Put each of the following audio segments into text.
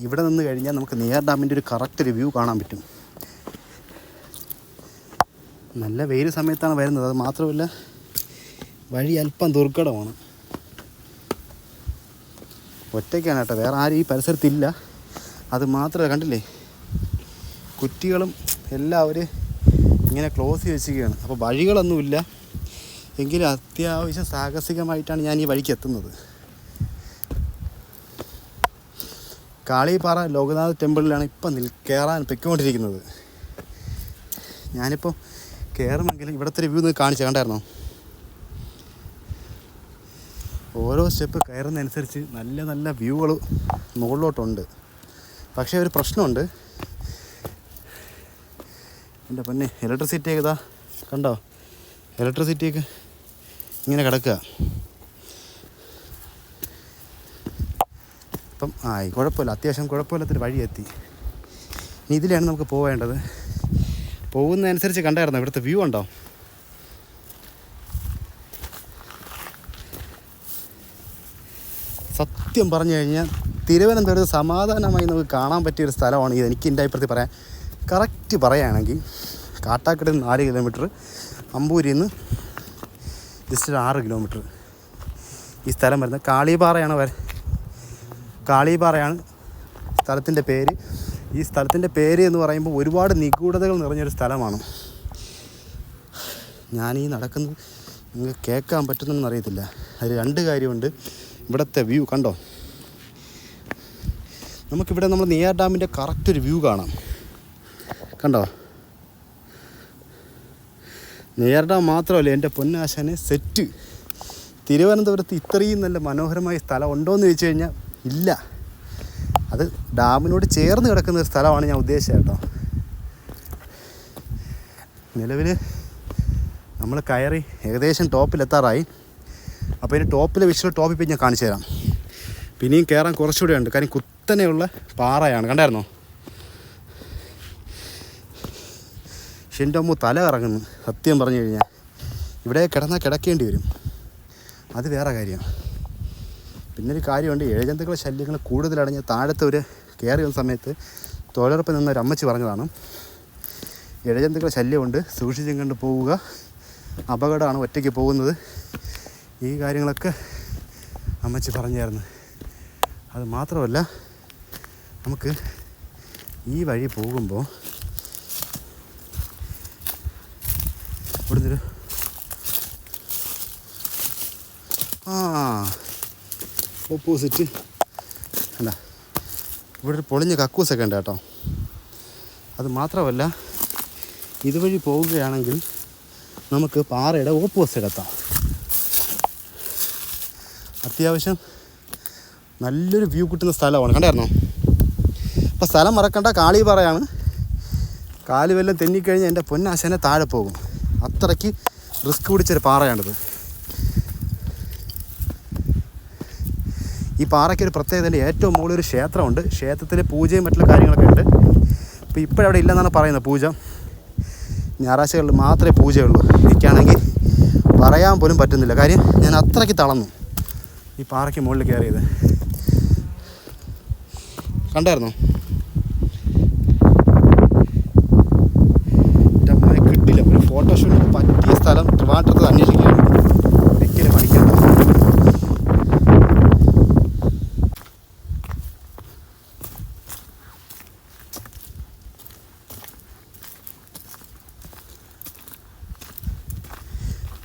ഇവിടെ നിന്ന് കഴിഞ്ഞാൽ നമുക്ക് നെയ്യാർ ഡാമിൻ്റെ ഒരു കറക്റ്റ് ഒരു വ്യൂ കാണാൻ പറ്റും. നല്ല വെയിൽ സമയത്താണ് വരുന്നത്. അത് മാത്രമല്ല വഴി അല്പം ദുർഘടമാണ്. ഒറ്റയ്ക്കാണ് കേട്ടോ, വേറെ ആരും ഈ പരിസരത്തില്ല. അത് മാത്രമല്ല, കണ്ടില്ലേ കുറ്റികളും എല്ലാവരും ഇങ്ങനെ ക്ലോസ് ചെയ്ത് വെച്ചിരിക്കുകയാണ്. അപ്പോൾ വഴികളൊന്നുമില്ല. എങ്കിലും അത്യാവശ്യം സാഹസികമായിട്ടാണ് ഞാൻ ഈ വഴിക്ക് എത്തുന്നത്. കാളിപ്പാറ ലോകനാഥ് ടെമ്പിളിലാണ് ഇപ്പം കയറാൻ പൊയ്ക്കൊണ്ടിരിക്കുന്നത്. ഞാനിപ്പോൾ കയറുമെങ്കിൽ ഇവിടുത്തെ വ്യൂ ഒന്ന് കാണിച്ചു കണ്ടായിരുന്നോ? ഓരോ സ്റ്റെപ്പ് കയറുന്നതനുസരിച്ച് നല്ല നല്ല വ്യൂകൾ മുകളിലോട്ടുണ്ട്. പക്ഷേ ഒരു പ്രശ്നമുണ്ട്. എൻ്റെ പൊന്നെ, ഇലക്ട്രിസിറ്റിയൊക്കെ ഇതാ കണ്ടോ, ഇലക്ട്രിസിറ്റിയൊക്കെ ഇങ്ങനെ കിടക്കുക. അപ്പം കുഴപ്പമില്ല, അത്യാവശ്യം കുഴപ്പമില്ലാത്തൊരു വഴി എത്തി. ഇനി ഇതിലാണ് നമുക്ക് പോവേണ്ടത്. പോകുന്നതനുസരിച്ച് കണ്ടായിരുന്നോ ഇവിടുത്തെ വ്യൂ ഉണ്ടോ? സത്യം പറഞ്ഞു കഴിഞ്ഞാൽ തിരുവനന്തപുരത്ത് സമാധാനമായി നമുക്ക് കാണാൻ പറ്റിയൊരു സ്ഥലമാണ് ഇത്. എനിക്ക് എൻ്റെ അഭിപ്രായത്തിൽ പറയാം, കറക്റ്റ് പറയുകയാണെങ്കിൽ കാട്ടാക്കടയിൽ നിന്ന് 4 കിലോമീറ്റർ, അമ്പൂരിൽ നിന്ന് ജസ്റ്റ് 6 കിലോമീറ്റർ ഈ സ്ഥലം വരുന്നത്. കാളിപ്പാറയാണ് സ്ഥലത്തിൻ്റെ പേര്. ഈ സ്ഥലത്തിൻ്റെ പേര് എന്ന് പറയുമ്പോൾ ഒരുപാട് നിഗൂഢതകൾ നിറഞ്ഞൊരു സ്ഥലമാണ്. ഞാനീ നടക്കുന്നത് നിങ്ങൾക്ക് കേൾക്കാൻ പറ്റുന്നതെന്ന് അറിയത്തില്ല. അതിൽ 2 കാര്യമുണ്ട്. ഇവിടുത്തെ വ്യൂ കണ്ടോ, നമുക്കിവിടെ നമ്മൾ നെയ്യാർ ഡാമിൻ്റെ കറക്റ്റ് ഒരു വ്യൂ കാണാം. കണ്ടോ, നെയ്യാർ ഡാം മാത്രമല്ല എൻ്റെ പൊന്നാശാനെ സെറ്റ്. തിരുവനന്തപുരത്ത് ഇത്രയും നല്ല മനോഹരമായ സ്ഥലം ഉണ്ടോയെന്ന് ചോദിച്ചു കഴിഞ്ഞാൽ ഇല്ല. അത് ഡാമിനോട് ചേർന്ന് കിടക്കുന്ന ഒരു സ്ഥലമാണ് ഞാൻ ഉദ്ദേശിച്ചത് കേട്ടോ. നിലവിൽ നമ്മൾ കയറി ഏകദേശം ടോപ്പിലെത്താറായി. അപ്പോൾ ഇതിന് ടോപ്പിലെ വിഷ്വൽ ടോപ്പിൽ ഞാൻ കാണിച്ചു തരാം. പിന്നെയും കയറാൻ കുറച്ചുകൂടെ ഉണ്ട്, കാര്യം കുത്തനെയുള്ള പാറയാണ്. കണ്ടായിരുന്നോ? പക്ഷെ എൻ്റെ അമ്മ തല കറങ്ങുന്നു സത്യം പറഞ്ഞു കഴിഞ്ഞാൽ. ഇവിടെ കിടന്നാൽ കിടക്കേണ്ടി വരും, അത് വേറെ കാര്യം. പിന്നൊരു കാര്യമുണ്ട്, ഇഴജന്തുക്കളെ ശല്യങ്ങൾ കൂടുതലടഞ്ഞ് താഴത്തെ ഒരു കയറി വന്ന സമയത്ത് തൊഴിലുറപ്പ് നിന്നൊരു അമ്മച്ചി പറഞ്ഞതാണ്, ഇഴജന്തുക്കളെ ശല്യമുണ്ട്, സൂക്ഷിച്ചും കണ്ട് പോവുക, അപകടമാണ് ഒറ്റയ്ക്ക് പോകുന്നത്. ഈ കാര്യങ്ങളൊക്കെ അമ്മച്ചി പറഞ്ഞായിരുന്നു. അത് മാത്രമല്ല, നമുക്ക് ഈ വഴി പോകുമ്പോൾ ഇവിടുന്നൊരു ഓപ്പോസിറ്റ് അല്ല, ഇവിടെ ഒരു പൊളിഞ്ഞ കക്കൂസൊക്കെ ഉണ്ട് കേട്ടോ. അത് മാത്രമല്ല, ഇതുവഴി പോവുകയാണെങ്കിൽ നമുക്ക് പാറയുടെ ഓപ്പോസിറ്റ് എത്താം. അത്യാവശ്യം നല്ലൊരു വ്യൂ കിട്ടുന്ന സ്ഥലമാണ്. കണ്ടായിരുന്നോ? അപ്പോൾ സ്ഥലം മറക്കണ്ട, കാളിപ്പാറയാണ്. കാല് വല്ലതും തെന്നിക്കഴിഞ്ഞാൽ എൻ്റെ പൊന്നാശാനെ താഴെ പോകും. അത്രയ്ക്ക് റിസ്ക് പിടിച്ചൊരു പാറയാണിത്. ഈ പാറയ്ക്കൊരു പ്രത്യേകത, ഏറ്റവും മുകളിൽ ഒരു ക്ഷേത്രമുണ്ട്. ക്ഷേത്രത്തിൽ പൂജയും മറ്റുള്ള കാര്യങ്ങളൊക്കെ ഉണ്ട്. ഇപ്പോൾ ഇപ്പോഴവിടെ ഇല്ലെന്നാണ് പറയുന്നത് പൂജ. ഞായറാഴ്ചകളിൽ മാത്രമേ പൂജയുള്ളൂ. എനിക്കാണെങ്കിൽ പറയാൻ പോലും പറ്റുന്നില്ല, കാര്യം ഞാൻ അത്രയ്ക്ക് തളർന്നു ഈ പാറയ്ക്ക് മുകളിൽ കയറിയത്. കണ്ടായിരുന്നോ? എൻ്റെ അമ്മയെ കിട്ടില്ല. ഒരു ഫോട്ടോഷൂട്ടിന് പറ്റിയ സ്ഥലം ട്രിവാൻഡ്രത്ത് അന്വേഷിക്കുകയാണ്. ഒരിക്കലും പഠിക്കണ്ട.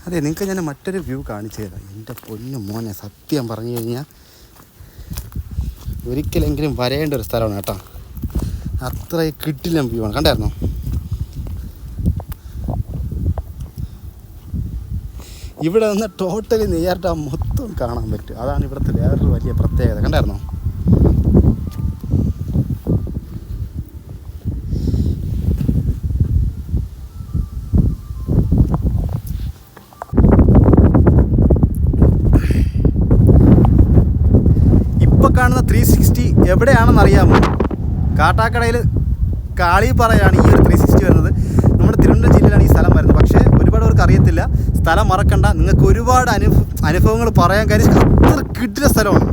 അതെ, നിങ്ങൾക്ക് ഞാൻ മറ്റൊരു വ്യൂ കാണിച്ചു തരാം. എൻ്റെ പൊന്നു മോനെ, സത്യം പറഞ്ഞു കഴിഞ്ഞാൽ ഒരിക്കലെങ്കിലും വരേണ്ട ഒരു സ്ഥലമാണ് കേട്ടോ. അത്ര കിട്ടില്ല വ്യൂ ആണ്. കണ്ടായിരുന്നോ? ഇവിടെ നിന്ന് ടോട്ടലി നെയ്യാർ ഡാം മൊത്തം കാണാൻ പറ്റും. അതാണ് ഇവിടുത്തെ വേറൊരു വലിയ പ്രത്യേകത. കണ്ടായിരുന്നോ? കാണുന്ന 360 എവിടെയാണെന്ന് അറിയാമോ? കാട്ടാക്കടയിൽ കാളിപ്പാറയാണ് ഈ ഒരു 360 വരുന്നത്. നമ്മുടെ തിരുവനന്തപുരം ജില്ലയിലാണ് ഈ സ്ഥലം വരുന്നത്. പക്ഷേ ഒരുപാട് പേർക്ക് അറിയത്തില്ല. സ്ഥലം മറക്കണ്ട, നിങ്ങൾക്ക് ഒരുപാട് അനുഭവങ്ങൾ പറയാൻ കാര്യം അത്ര കിട്ടുന്ന സ്ഥലമാണ്.